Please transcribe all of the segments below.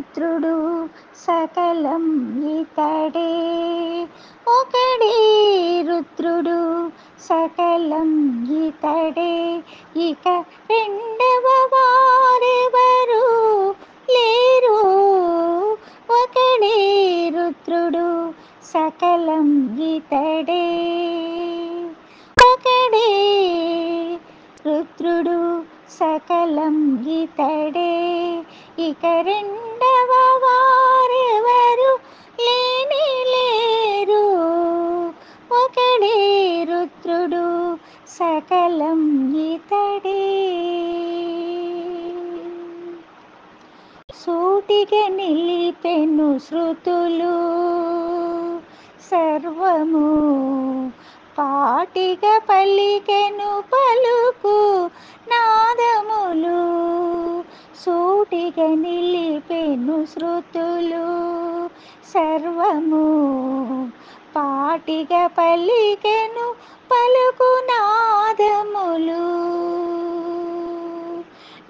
రుద్రుడు సకలం ఇతడే. ఒకడే రుద్రుడు సకలం ఇతడే, ఇక రెండవ వారెవరు లేరు. ఒకడే రుద్రుడు సకలం ఇతడే. ఒకడే రుద్రుడు సకలం ఇతడే, ఇక రెండవ వారెవరు లేనే లేరు. ఒకడే రుద్రుడు సకలం ఇతడే. సూటిగా నిలిపెను శృతులు సర్వము, పాటిగా పలికెను పలుకు నాదములు. సూటిగా నిలిపెను శృతులు సర్వము, పాటిగా పలికెను పలుకు నాదములు.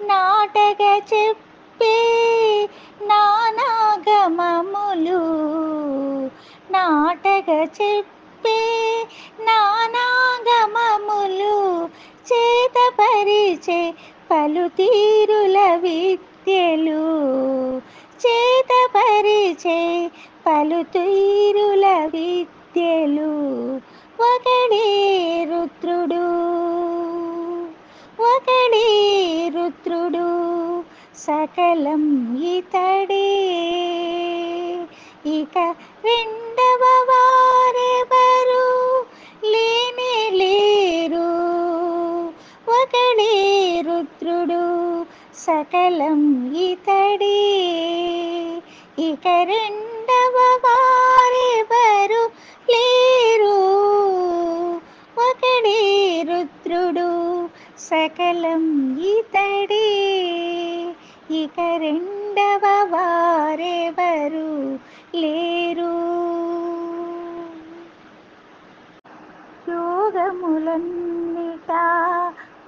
నాటగా చెప్పే నానాగమములు, నాటగా చెప్పే నానాగమములు, చేతపరిచే పలు తీరుల విద్యలు. చేతపరిచే పలు తీరుల విద్యలు. ఒకడే రుద్రుడు, ఒకడే రుద్రుడు సకలం ఇతడే, ఇక రెండవ వారెవరు లేనే లేరు. ఒకడే రుద్రుడు సకలం ఇతడే, ఇక రెండవ వారెవరు లేరు. ఒకడే రుద్రుడు సకలం ఇతడే, ఇక రెండవ వారెవరు లేరు. యోగములన్నిటా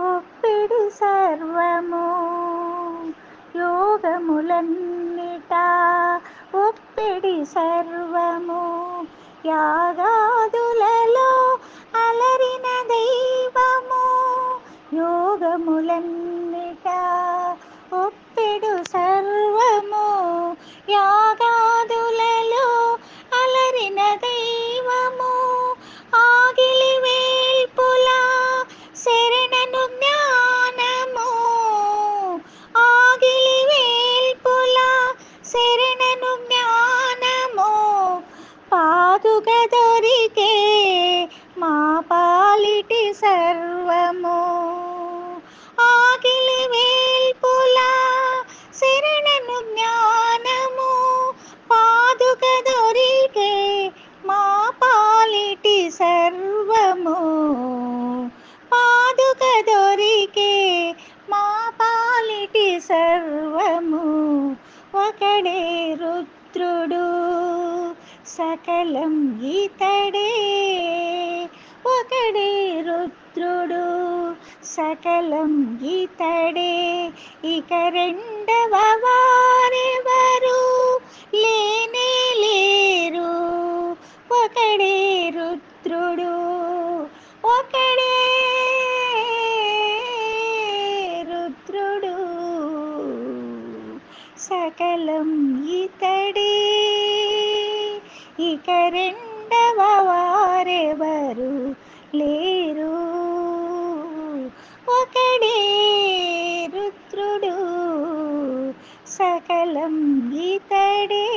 ఒప్పిడి సర్వము, యోగములన్నిటా ఒప్పిడి సర్వము. యాగాదులలో అలరిన దైవము, యోగములన్నిటా ఒప్పెడు సర్వము. యాగాదులలో అలరిన దైవము, ఆగిలి వేల్పుల శరణను జ్ఞానము. ఆగిలి వేల్పుల శరణను జ్ఞానము, పాదుక దొరికే మా పాలిటి సర్వము. ఆగిలి వేల్పుల శరణను జ్ఞానము, పాదుక దొరికే మా పాలిటి సర్వము. పాదుక దొరికే మా పాలిటి సర్వము. ఒకడే రుద్రుడు సకలం ఇతడే, ఒకడే రుద్రుడు సకలం ఇతడే, ఇక రెండవ వారెవరు లేనే లేరు. ఒకడే రుద్రుడు, ఒకడే రుద్రుడు సకలం ఇతడే, ఇక రెండవ వారెవరు లేరు. ఒకడే రుద్రుడు సకలం ఇతడే.